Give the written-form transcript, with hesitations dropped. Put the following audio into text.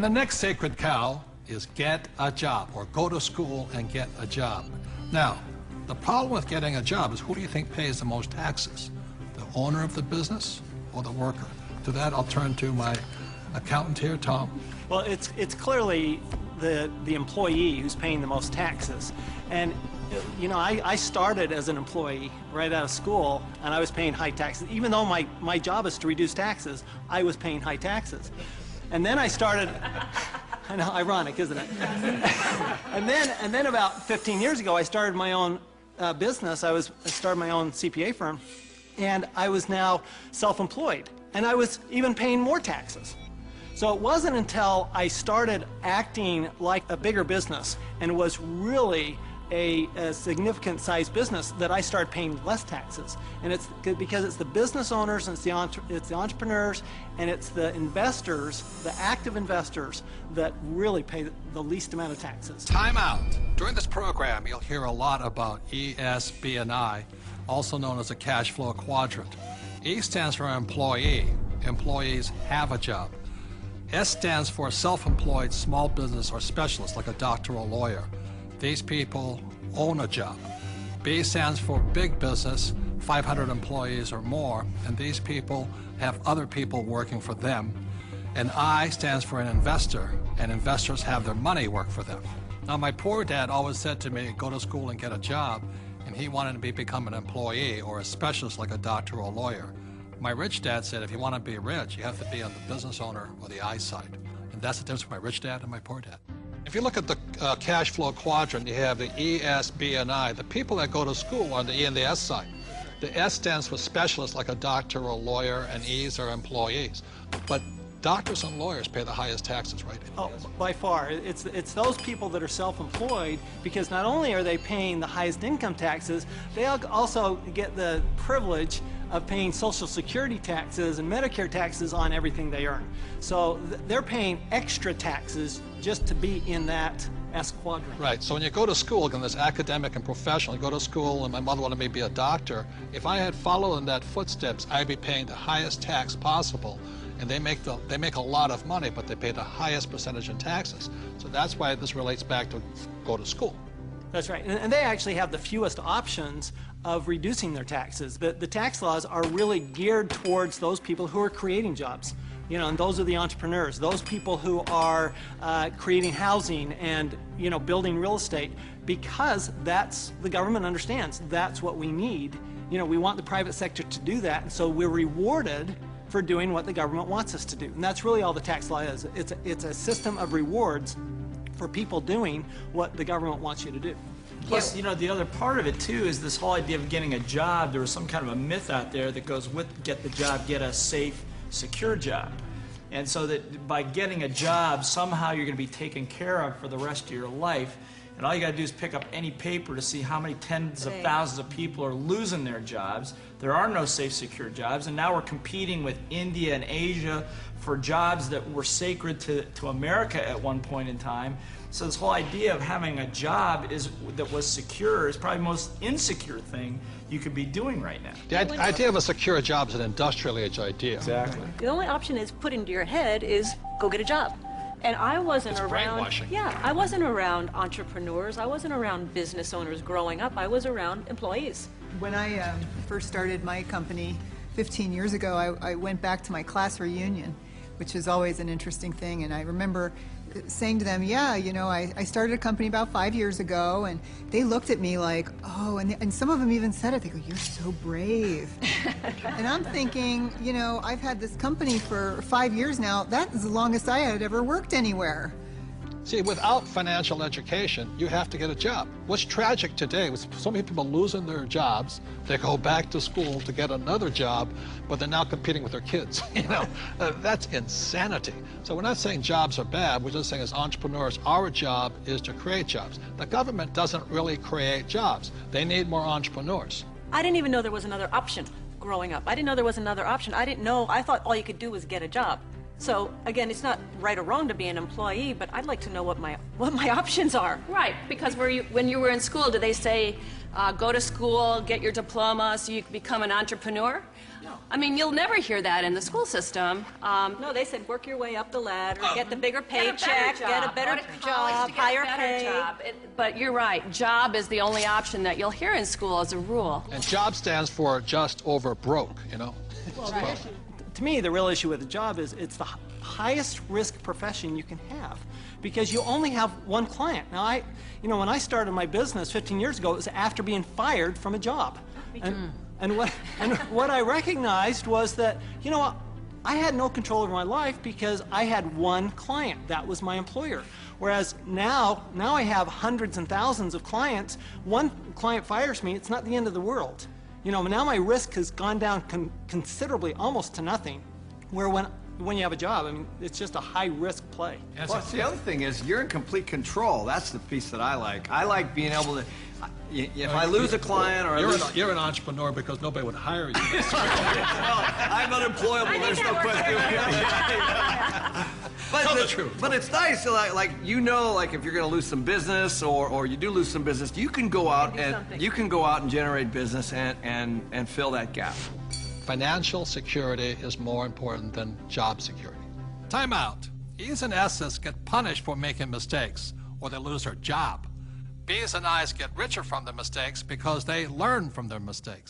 And the next sacred cow is get a job, or go to school and get a job. Now, the problem with getting a job is, who do you think pays the most taxes? The owner of the business or the worker? To that, I'll turn to my accountant here, Tom. Well, it's clearly the employee who's paying the most taxes. And you know, I started as an employee right out of school, and I was paying high taxes. Even though my job is to reduce taxes, I was paying high taxes. And then I started, I know, ironic, isn't it? and then about 15 years ago, I started my own business. I started my own CPA firm, and I was now self-employed, and I was even paying more taxes. So it wasn't until I started acting like a bigger business and was really a significant sized business that I started paying less taxes. And it's because it's the business owners, and it's the entrepreneurs, and it's the investors, the active investors, that really pay the least amount of taxes. Time out. During this program, you'll hear a lot about E, S, B, and I, also known as the cash flow quadrant. E stands for employee. Employees have a job. S stands for self-employed small business or specialist, like a doctor or lawyer. These people own a job. B stands for big business, 500 employees or more, and these people have other people working for them. And I stands for an investor, and investors have their money work for them. Now, my poor dad always said to me, go to school and get a job, and he wanted to become an employee or a specialist like a doctor or a lawyer. My rich dad said, if you want to be rich, you have to be on the business owner or the I side. And that's the difference between my rich dad and my poor dad. If you look at the cash flow quadrant, you have the E, S, B, and I. The people that go to school are on the E and the S side. The S stands for specialists like a doctor or a lawyer, and E's are employees. But doctors and lawyers pay the highest taxes, right? Oh, by far. It's those people that are self-employed, because not only are they paying the highest income taxes, they also get the privilege of paying Social Security taxes and Medicare taxes on everything they earn. So they're paying extra taxes just to be in that S quadrant. Right, so when you go to school, again, there's academic and professional. You go to school, and my mother wanted me to be a doctor. If I had followed in that footsteps, I'd be paying the highest tax possible. And they make a lot of money, but they pay the highest percentage in taxes. So that's why this relates back to go to school. That's right, and they actually have the fewest options of reducing their taxes. The tax laws are really geared towards those people who are creating jobs. You know, and those are the entrepreneurs, those people who are creating housing and, you know, building real estate, because the government understands that's what we need. You know, we want the private sector to do that, and so we're rewarded for doing what the government wants us to do. And that's really all the tax law is. It's a system of rewards for people doing what the government wants you to do. Plus, you know, the other part of it too is this whole idea of getting a job. There was some kind of a myth out there that goes with get the job, get a safe, secure job. And so that by getting a job, somehow you're going to be taken care of for the rest of your life. And all you got to do is pick up any paper to see how many tens of thousands of people are losing their jobs. There are no safe, secure jobs, and now we're competing with India and Asia for jobs that were sacred to America at one point in time. So this whole idea of having a job that was secure is probably the most insecure thing you could be doing right now. The idea of a secure job is an industrial age idea. Exactly. The only option is put into your head is go get a job. And I wasn't around, brainwashing. Yeah, I wasn't around entrepreneurs. I wasn't around business owners growing up. I was around employees. When I first started my company 15 years ago, I went back to my class reunion, which is always an interesting thing. And I remember saying to them, yeah, you know, I started a company about 5 years ago, and they looked at me like, oh, and some of them even said it. They go, you're so brave. And I'm thinking, you know, I've had this company for 5 years now. That is the longest I had ever worked anywhere. See, without financial education, you have to get a job. What's tragic today is so many people losing their jobs, they go back to school to get another job, but they're now competing with their kids. You know, that's insanity. So we're not saying jobs are bad, we're just saying as entrepreneurs, our job is to create jobs. The government doesn't really create jobs. They need more entrepreneurs. I didn't even know there was another option growing up. I didn't know there was another option. I didn't know, I thought all you could do was get a job. So again, it's not right or wrong to be an employee, but I'd like to know what my options are. Right, because when you were in school, did they say go to school, get your diploma so you can become an entrepreneur? No. I mean, you'll never hear that in the school system. No, they said work your way up the ladder, get the bigger Get paycheck, get a better job, higher pay. But you're right, job is the only option that you'll hear in school as a rule. And job stands for just over broke, you know? To me, the real issue with the job is it's the highest risk profession you can have because you only have one client. Now, when I started my business 15 years ago, it was after being fired from a job. And what I recognized was that, I had no control over my life because I had one client. That was my employer. Whereas now I have hundreds and thousands of clients. One client fires me, it's not the end of the world. Now my risk has gone down considerably, almost to nothing. Where when you have a job, I mean, it's just a high-risk play. Plus, the other thing is you're in complete control. That's the piece that I like. I like being able to, if I lose a client or You're an entrepreneur because nobody would hire you. I'm unemployable, there's no question. Tell the truth. But it's nice, like if you're going to lose some business or you do lose some business, you can go out and generate business and fill that gap. Financial security is more important than job security. Time out. E's and S's get punished for making mistakes, or they lose their job. B's and I's get richer from their mistakes because they learn from their mistakes.